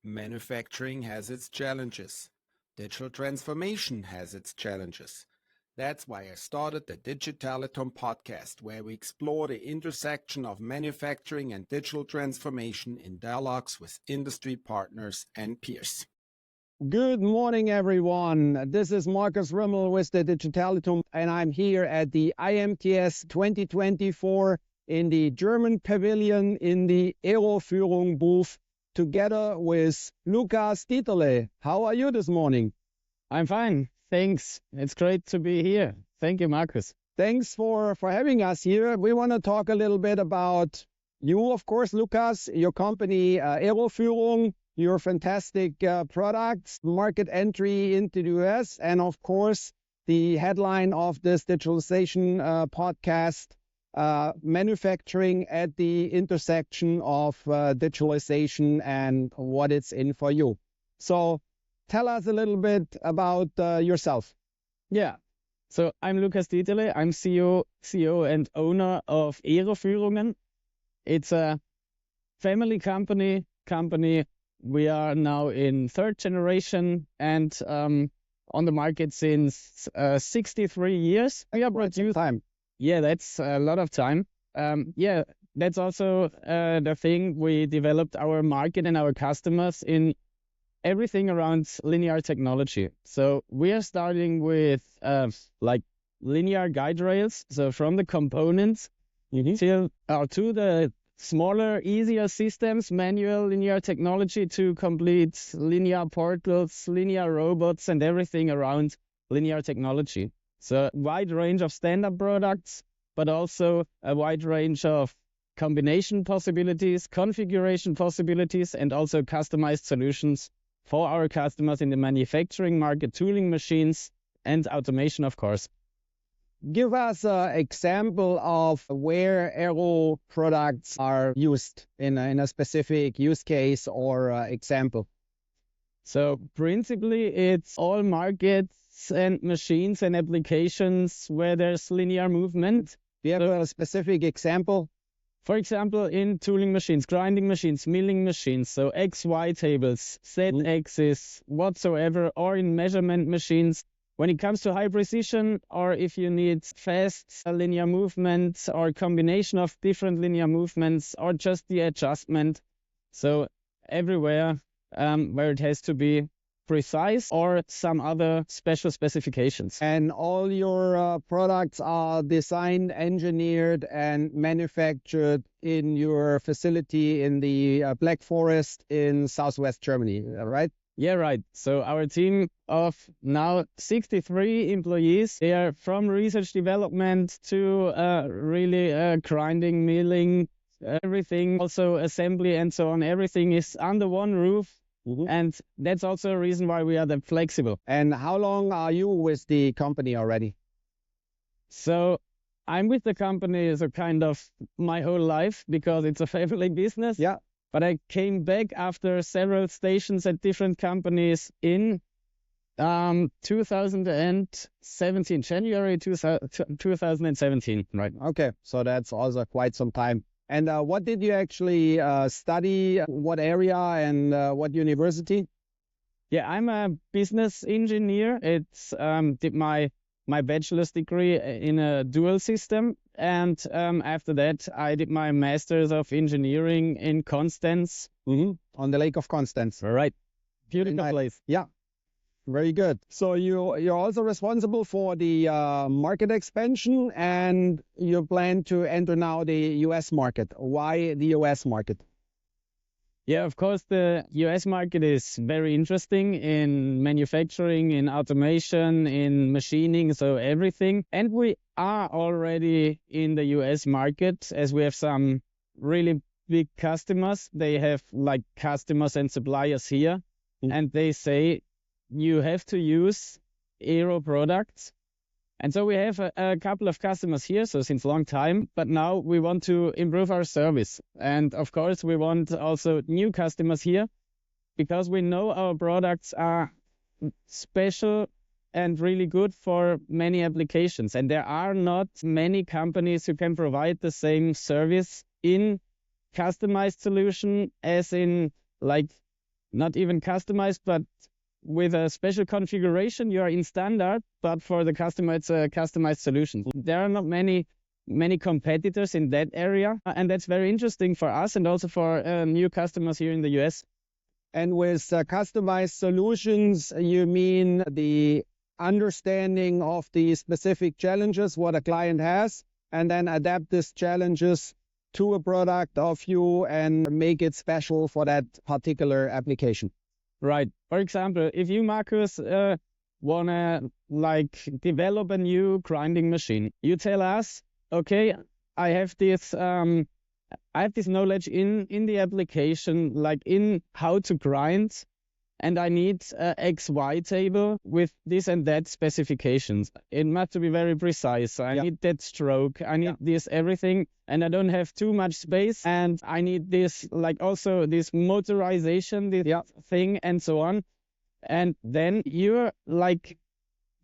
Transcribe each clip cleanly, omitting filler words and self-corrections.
Manufacturing has its challenges. Digital transformation has its challenges. That's why I started the DigitalituM Podcast, where we explore the intersection of manufacturing and digital transformation in dialogues with industry partners and peers. Good morning, everyone. This is Markus Rimmel with the DigitalituM, and I'm here at the IMTS 2024 in the German pavilion in the Eroführung booth, together with Lukas Dieterle. How are you this morning? I'm fine, thanks. It's great to be here. Thank you, Markus. Thanks for having us here. We want to talk a little bit about you, of course, Lukas, your company, Eroführung, your fantastic products, market entry into the US, and of course, the headline of this digitalization podcast, manufacturing at the intersection of digitalization and what it's in for you. So tell us a little bit about yourself. Yeah, so I'm Lukas Dieterle. I'm CEO and owner of Eroführungen. It's a family company. We are now in third generation and on the market since 63 years. We are producing time. Yeah, that's a lot of time. That's also the thing. We developed our market and our customers in everything around linear technology. So we are starting with like linear guide rails. So from the components to the smaller, easier systems, manual linear technology to complete linear portals, linear robots, and everything around linear technology. So wide range of standard products, but also a wide range of combination possibilities, configuration possibilities, and also customized solutions for our customers in the manufacturing market, tooling machines, and automation, of course. Give us an example of where Aero products are used in a specific use case or example. So principally, it's all markets and machines and applications where there's linear movement. Do you have a specific example? For example, in tooling machines, grinding machines, milling machines, so XY tables, Z-axis, whatsoever, or in measurement machines. When it comes to high precision, or if you need fast linear movements or combination of different linear movements, or just the adjustment. So everywhere where it has to be precise or some other special specifications. And all your products are designed, engineered, and manufactured in your facility in the Black Forest in Southwest Germany, right? Yeah, right. So our team of now 63 employees, they are from research development to really grinding, milling, everything, also assembly and so on. Everything is under one roof. And that's also a reason why we are that flexible. And how long are you with the company already? So I'm with the company so kind of my whole life because it's a family business. Yeah. But I came back after several stations at different companies in 2017, January 2017. Right. Okay, so that's also quite some time. And what did you actually study? What area and what university? Yeah, I'm a business engineer. It's did my bachelor's degree in a dual system. And after that, I did my master's of engineering in Constance. On the Lake of Constance. Right. Beautiful place. Yeah. Very good. So you're also responsible for the market expansion, and you plan to enter now the US market. Why the US market? Yeah, of course, the US market is very interesting in manufacturing, in automation, in machining, so everything. And we are already in the US market as we have some really big customers. They have like customers and suppliers here, and they say, you have to use Aero products. And so we have a couple of customers here, so since a long time, but now we want to improve our service. And of course, we want also new customers here because we know our products are special and really good for many applications. And there are not many companies who can provide the same service in customized solution as in like not even customized, but with a special configuration. You are in standard, but for the customer, it's a customized solution. There are not many competitors in that area, and that's very interesting for us and also for new customers here in the US. And with customized solutions, you mean the understanding of the specific challenges what a client has, and then adapt these challenges to a product of you and make it special for that particular application. Right. For example, if you, Marcus, wanna develop a new grinding machine, you tell us, okay, I have this knowledge in the application, like in how to grind, and I need XY table with this and that specifications. It must be very precise. I need that stroke. I need this everything, and I don't have too much space. And I need this, also this motorization, this thing, and so on. And then you're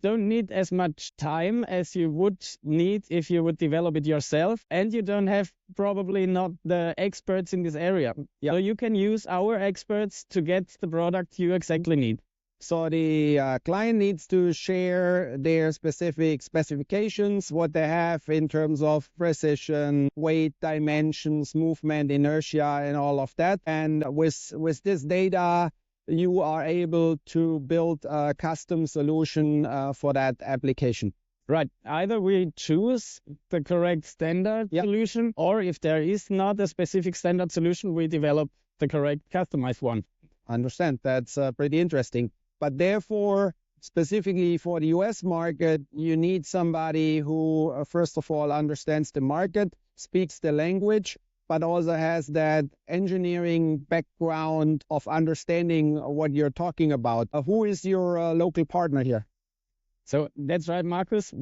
don't need as much time as you would need if you would develop it yourself, and you don't have probably not the experts in this area. So you can use our experts to get the product you exactly need. So the client needs to share their specific specifications, what they have in terms of precision, weight, dimensions, movement, inertia, and all of that. And with this data, you are able to build a custom solution for that application. Right. Either we choose the correct standard solution, or if there is not a specific standard solution, we develop the correct customized one. Understand. That's pretty interesting. But therefore, specifically for the US market, you need somebody who, first of all, understands the market, speaks the language, but also has that engineering background of understanding what you're talking about. Who is your local partner here? So that's right, Marcus.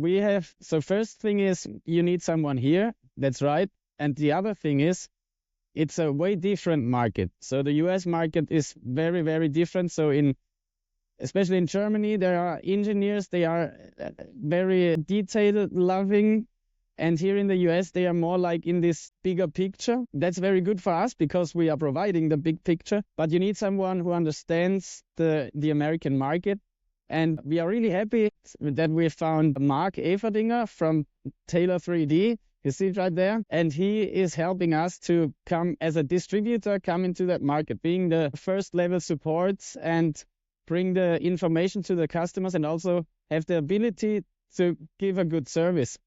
So first thing is you need someone here. That's right. And the other thing is it's a way different market. So the US market is very, very different. So especially in Germany, there are engineers, they are very detail loving. And here in the US, they are more in this bigger picture. That's very good for us because we are providing the big picture. But you need someone who understands the American market. And we are really happy that we found Mark Everdinger from Taylor 3D. You see it right there. And he is helping us to come as a distributor, come into that market, being the first level support and bring the information to the customers and also have the ability to give a good service.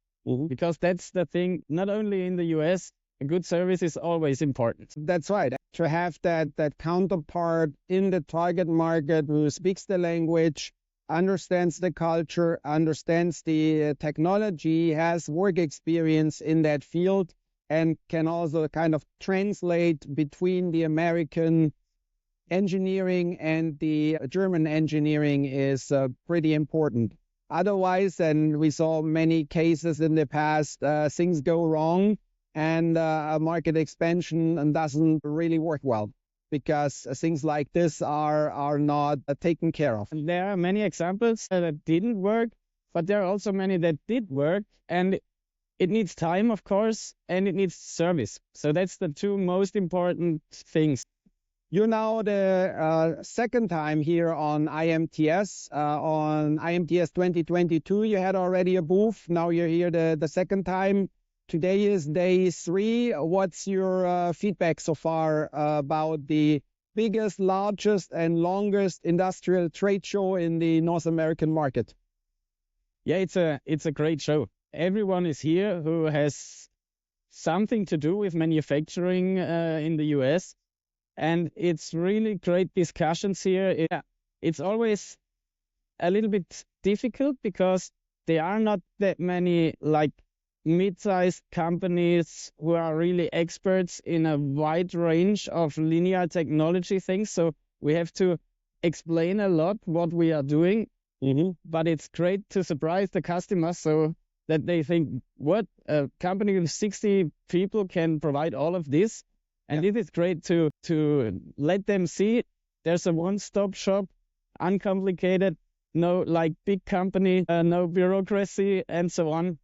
Because that's the thing, not only in the US, a good service is always important. That's right. To have that counterpart in the target market who speaks the language, understands the culture, understands the technology, has work experience in that field, and can also kind of translate between the American engineering and the German engineering is pretty important. Otherwise, and we saw many cases in the past, things go wrong and a market expansion doesn't really work well because things like this are not taken care of. And there are many examples that didn't work, but there are also many that did work. And it needs time, of course, and it needs service. So that's the two most important things. You're now the second time here on IMTS. On IMTS 2022, you had already a booth. Now you're here the second time. Today is day 3. What's your feedback so far about the biggest, largest, and longest industrial trade show in the North American market? Yeah, it's a great show. Everyone is here who has something to do with manufacturing in the US. And it's really great discussions here. It's always a little bit difficult because there are not that many mid-sized companies who are really experts in a wide range of linear technology things. So we have to explain a lot what we are doing. But it's great to surprise the customers so that they think, what, a company with 60 people can provide all of this? And it is great to let them see there's a one-stop shop, uncomplicated, no big company, no bureaucracy, and so on.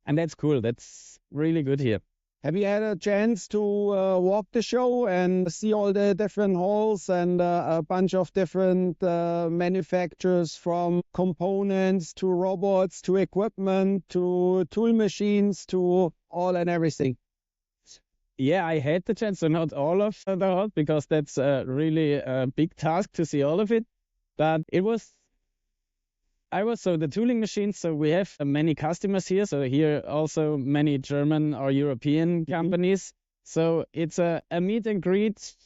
And that's cool. That's really good here. Have you had a chance to walk the show and see all the different halls and a bunch of different manufacturers, from components to robots to equipment to tool machines to all and everything? Yeah, I had the chance, so not all of the halls, because that's really a big task to see all of it. But so the tooling machines, so we have many customers here. So here also many German or European companies. So it's a meet and greet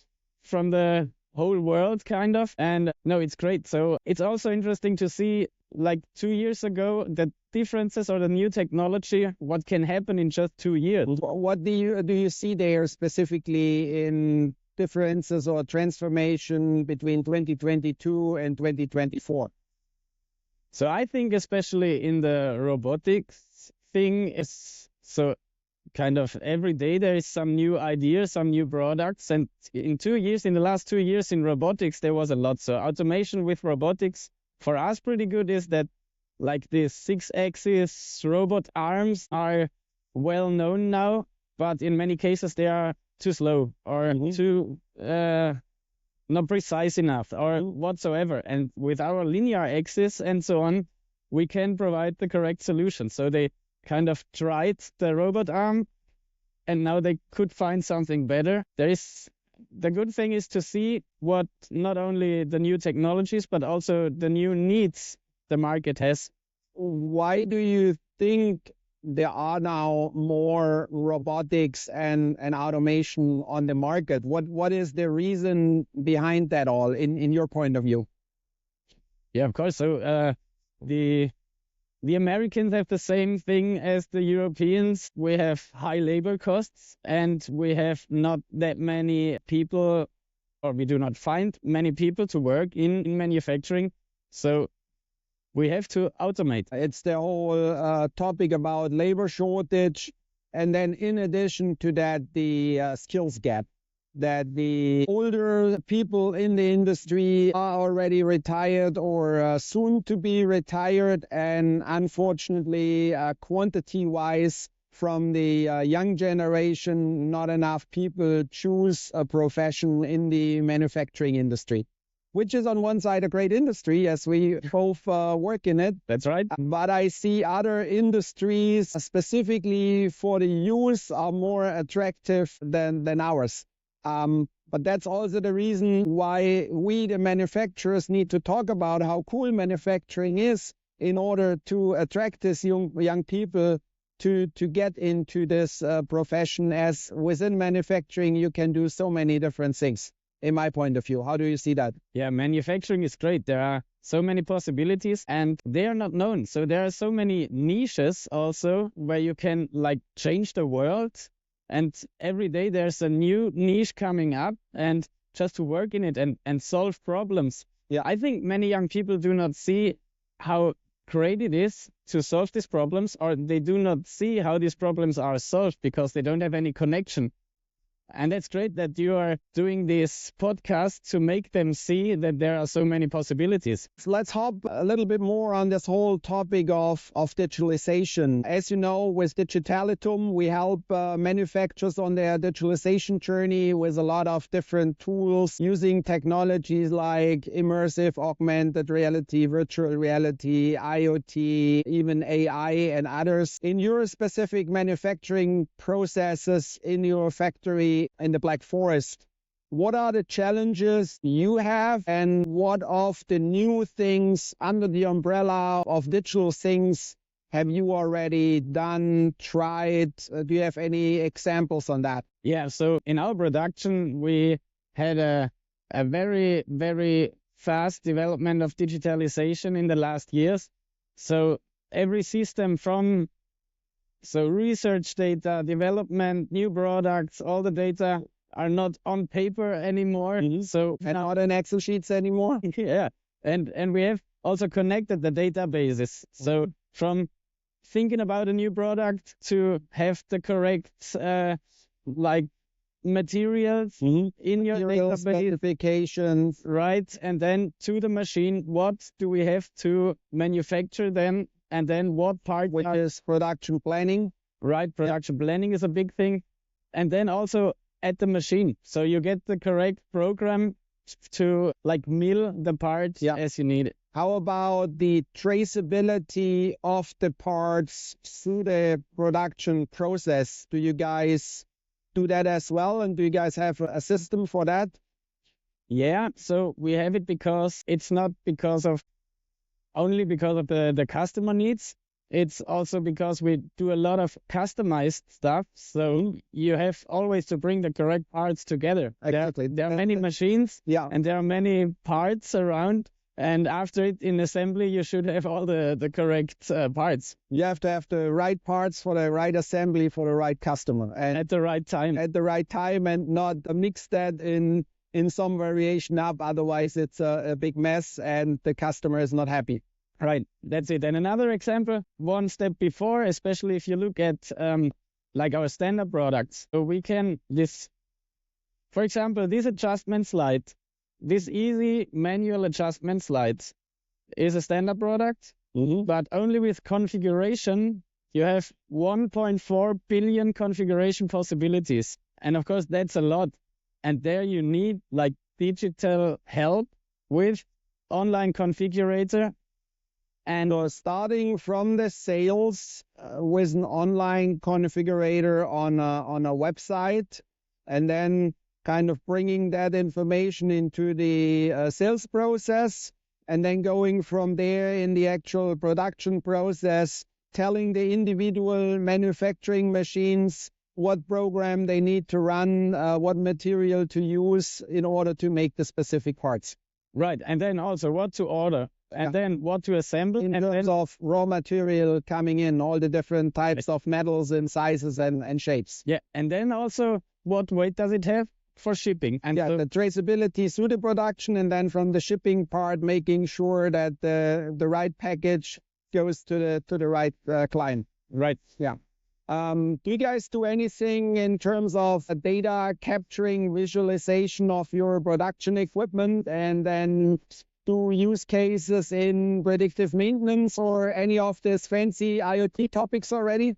from the whole world, kind of. And no, it's great. So it's also interesting to see, like 2 years ago, the differences or the new technology, what can happen in just 2 years. What do you see there specifically in differences or transformation between 2022 and 2024? So I think especially in the robotics thing is so kind of every day there is some new idea, some new products. And in the last 2 years in robotics, there was a lot. So automation with robotics for us pretty good is that like the 6-axis robot arms are well known now, but in many cases they are too slow or too not precise enough or whatsoever. And with our linear axis and so on, we can provide the correct solution. So they kind of tried the robot arm and now they could find something better. The good thing is to see what not only the new technologies, but also the new needs the market has. Why do you think there are now more robotics and automation on the market? What is the reason behind that all in your point of view? Yeah, of course. So the Americans have the same thing as the Europeans. We have high labor costs and we have not that many people, or we do not find many people to work in manufacturing. So we have to automate. It's the whole topic about labor shortage. And then in addition to that, the skills gap, that the older people in the industry are already retired or soon to be retired. And unfortunately, quantity-wise, from the young generation, not enough people choose a profession in the manufacturing industry, which is on one side a great industry, as we both work in it. That's right. But I see other industries, specifically for the youth, are more attractive than ours. But that's also the reason why we, the manufacturers, need to talk about how cool manufacturing is in order to attract these young people to get into this profession, as within manufacturing you can do so many different things. In my point of view, how do you see that? Yeah, manufacturing is great. There are so many possibilities and they are not known. So there are so many niches also where you can like change the world. And every day there's a new niche coming up, and just to work in it and solve problems. Yeah, I think many young people do not see how great it is to solve these problems, or they do not see how these problems are solved because they don't have any connection. And that's great that you are doing this podcast to make them see that there are so many possibilities. So let's hop a little bit more on this whole topic of digitalization. As you know, with DigitalituM, we help manufacturers on their digitalization journey with a lot of different tools, using technologies like immersive, augmented reality, virtual reality, IoT, even AI and others. In your specific manufacturing processes in your factory, in the Black Forest, what are the challenges you have, and what of the new things under the umbrella of digital things have you already done, tried? Do you have any examples on that? Yeah, so in our production, we had a very, very fast development of digitalization in the last years. So every system from research data, development, new products, all the data are not on paper anymore. So and not in Excel sheets anymore. Yeah, and we have also connected the databases. So from thinking about a new product to have the correct materials in your database, specifications, right? And then to the machine, what do we have to manufacture then? And then what part is production planning? Right, production planning is a big thing. and then also at the machine. So you get the correct program to like mill the part as you need it. How about the traceability of the parts through the production process? Do you guys do that as well? And do you guys have a system for that? Yeah, so we have it because it's not only because of the customer needs. It's also because we do a lot of customized stuff. So you have always to bring the correct parts together. Exactly. There are many machines and there are many parts around. And after it in assembly, you should have all the correct parts. You have to have the right parts for the right assembly for the right customer. And at the right time. At the right time, and not mix that in some variation up. Otherwise, it's a big mess and the customer is not happy. Right, that's it. And another example, one step before, especially if you look at like our standard products. So we can, for example, this adjustment slide, this easy manual adjustment slide is a standard product, but only with configuration, you have 1.4 billion configuration possibilities. And of course, that's a lot. And there you need like digital help with online configurator. And starting from the sales with an online configurator on a website, and then kind of bringing that information into the sales process, and then going from there in the actual production process, telling the individual manufacturing machines what program they need to run, what material to use in order to make the specific parts. Right, and then also what to order. And then what to assemble. In terms of raw material coming in, all the different types of metals and sizes and shapes. Yeah, and then also what weight does it have for shipping? And the traceability through the production, and then from the shipping part, making sure that the right package goes to the right client. Right. Yeah. Do you guys do anything in terms of data capturing, visualization of your production equipment, and then do use cases in predictive maintenance or any of these fancy IoT topics already?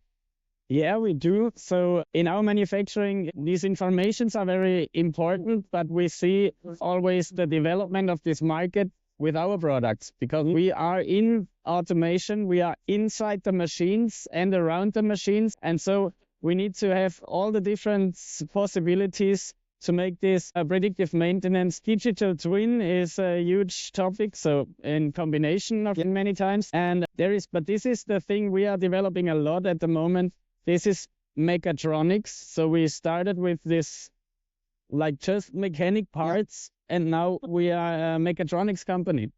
Yeah, we do. So in our manufacturing, these informations are very important, but we see always the development of this market with our products, because we are in automation, we are inside the machines and around the machines. And so we need to have all the different possibilities to make this predictive maintenance. Digital twin is a huge topic, so in combination of many times. And but this is the thing we are developing a lot at the moment. This is mechatronics. So we started with this, like just mechanic parts, and now we are a mechatronics company.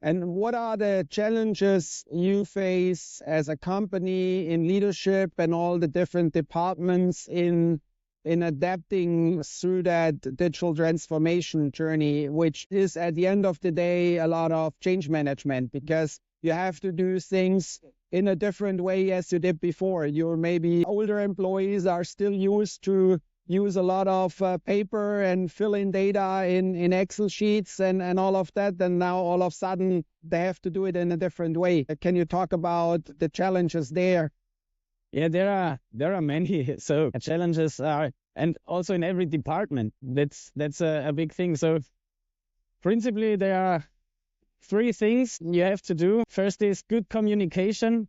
And what are the challenges you face as a company in leadership and all the different departments in adapting through that digital transformation journey, which is at the end of the day a lot of change management, because you have to do things in a different way as you did before. Your maybe older employees are still used to use a lot of paper and fill in data in Excel sheets and all of that, and now all of a sudden they have to do it in a different way. Can you talk about the challenges there? Yeah, there are many. So challenges are, and also in every department, that's a big thing. So principally there are 3 things you have to do. First is good communication,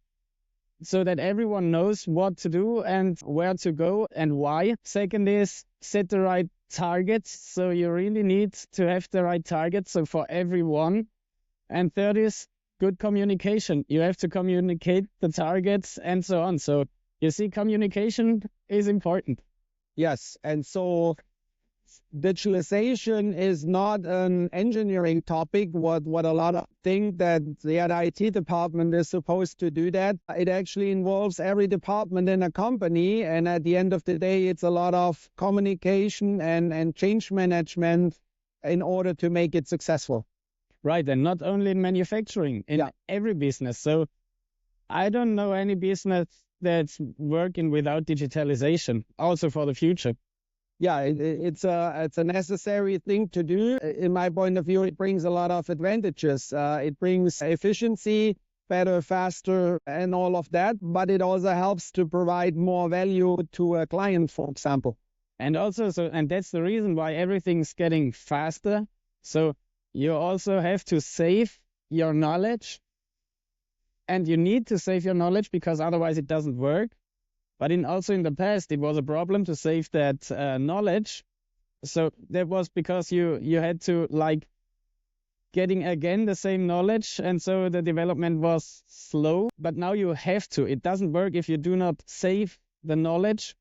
so that everyone knows what to do and where to go and why. Second is set the right targets. So you really need to have the right targets, so for everyone. And third is good communication. You have to communicate the targets and so on. So you see, communication is important. Yes, and so digitalization is not an engineering topic, what a lot of think that the IT department is supposed to do that. It actually involves every department in a company, and at the end of the day, it's a lot of communication and change management in order to make it successful. Right, and not only in manufacturing, in every business. So I don't know any business that's working without digitalization, also for the future. Yeah, it's a necessary thing to do. In my point of view, it brings a lot of advantages. It brings efficiency, better, faster, and all of that. But it also helps to provide more value to a client, for example. And also, and that's the reason why everything's getting faster. So you also have to save your knowledge, and you need to save your knowledge because otherwise it doesn't work. But also in the past, it was a problem to save that knowledge. So that was because you had to getting again the same knowledge, and so the development was slow. But now you have to. It doesn't work if you do not save the knowledge,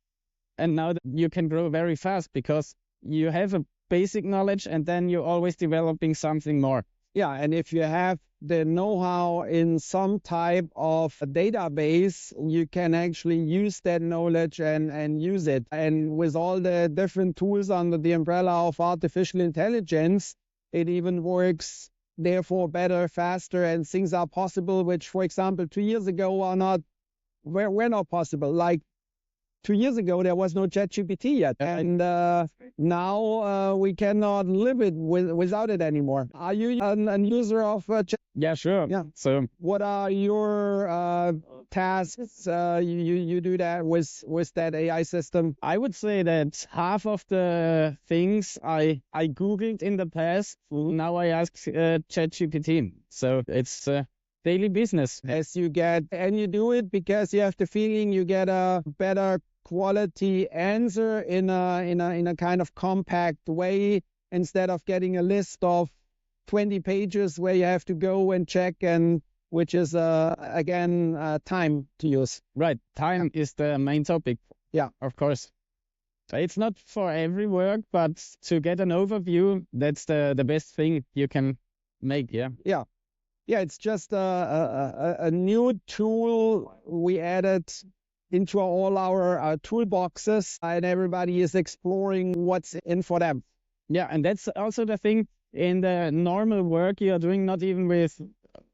and now you can grow very fast because you have a basic knowledge, and then you're always developing something more. Yeah, and if you have the know-how in some type of database, you can actually use that knowledge and use it. And with all the different tools under the umbrella of artificial intelligence, it even works, therefore, better, faster, and things are possible, which, for example, 2 years ago were not possible. Like 2 years ago, there was no ChatGPT yet. And now we cannot live it without it anymore. Are you a user of Chat? Yeah, sure. Yeah. So What are your tasks you do that with that AI system? I would say that half of the things I Googled in the past, now I ask ChatGPT. So it's daily business. As you get, and you do it because you have the feeling you get a better quality answer in a kind of compact way, instead of getting a list of 20 pages where you have to go and check, and which is again time to use. Right. Time is the main topic. Yeah. Of course. It's not for every work, but to get an overview, that's the best thing you can make. Yeah. Yeah. Yeah, it's just a new tool we added into all our toolboxes, and everybody is exploring what's in for them. Yeah, and that's also the thing in the normal work you're doing, not even with,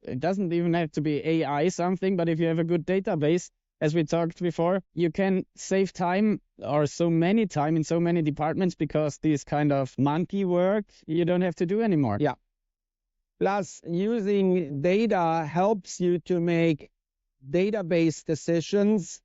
it doesn't even have to be AI something, but if you have a good database, as we talked before, you can save time, or so many time in so many departments, because this kind of monkey work you don't have to do anymore. Yeah. Plus, using data helps you to make database decisions,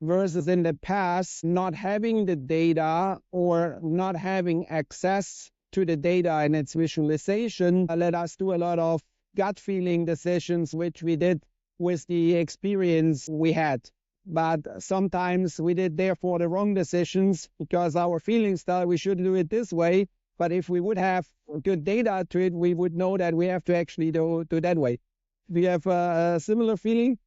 versus in the past, not having the data or not having access to the data and its visualization let us do a lot of gut feeling decisions, which we did with the experience we had. But sometimes we did therefore the wrong decisions because our feelings thought we should do it this way. But if we would have good data to it, we would know that we have to actually do that way. Do you have a similar feeling?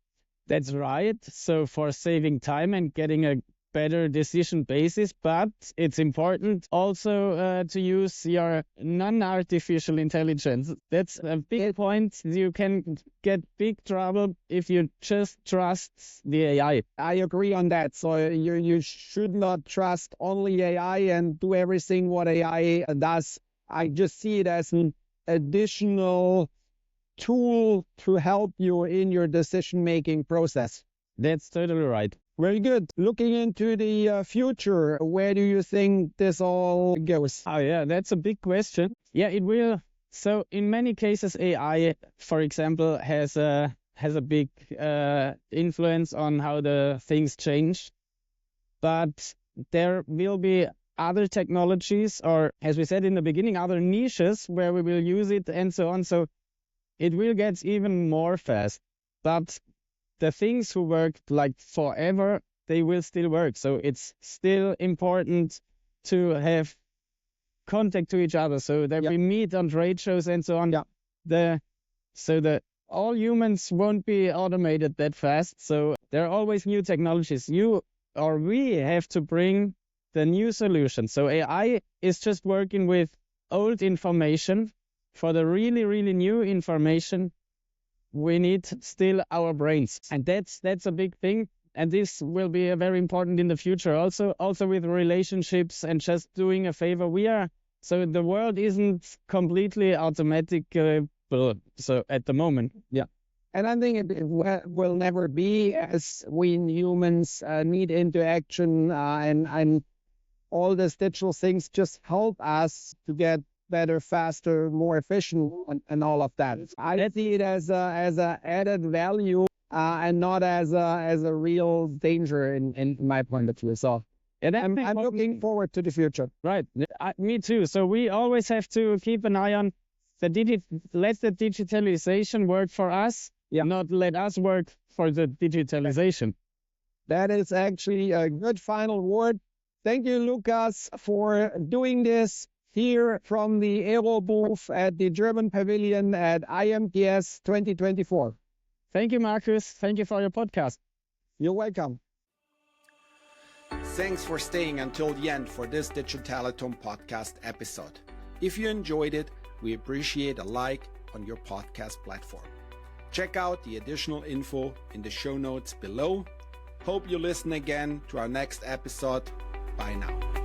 That's right. So for saving time and getting a better decision basis, but it's important also to use your non-artificial intelligence. That's a big point. You can get big trouble if you just trust the AI. I agree on that. So you should not trust only AI and do everything what AI does. I just see it as an additional tool to help you in your decision-making process. That's totally right. Very good. Looking into the future, where do you think this all goes? Oh yeah, that's a big question. Yeah, it will. So in many cases, AI, for example, has a big influence on how the things change. But there will be other technologies, or as we said in the beginning, other niches where we will use it and so on. So it will get even more fast. But the things who work like forever, they will still work. So it's still important to have contact to each other, so that we meet on trade shows and so on. Yeah. All humans won't be automated that fast. So there are always new technologies. We have to bring the new solution. So AI is just working with old information. For the really, really new information, we need still our brains. And that's a big thing. And this will be very important in the future also with relationships and just doing a favor. So the world isn't completely automatic so at the moment. Yeah. And I think it will never be, as we humans need interaction and all these digital things just help us to get better, faster, more efficient, and all of that. I see it as a added value and not as a real danger in my point of view. So I'm looking forward to the future. Right. Me too. So we always have to keep an eye on let the digitalization work for us, not let us work for the digitalization. That is actually a good final word. Thank you, Lukas, for doing this here from the ERO booth at the German Pavilion at IMTS 2024. Thank you, Markus. Thank you for your podcast. You're welcome. Thanks for staying until the end for this DigitalituM Podcast episode. If you enjoyed it, we appreciate a like on your podcast platform. Check out the additional info in the show notes below. Hope you listen again to our next episode. Bye now.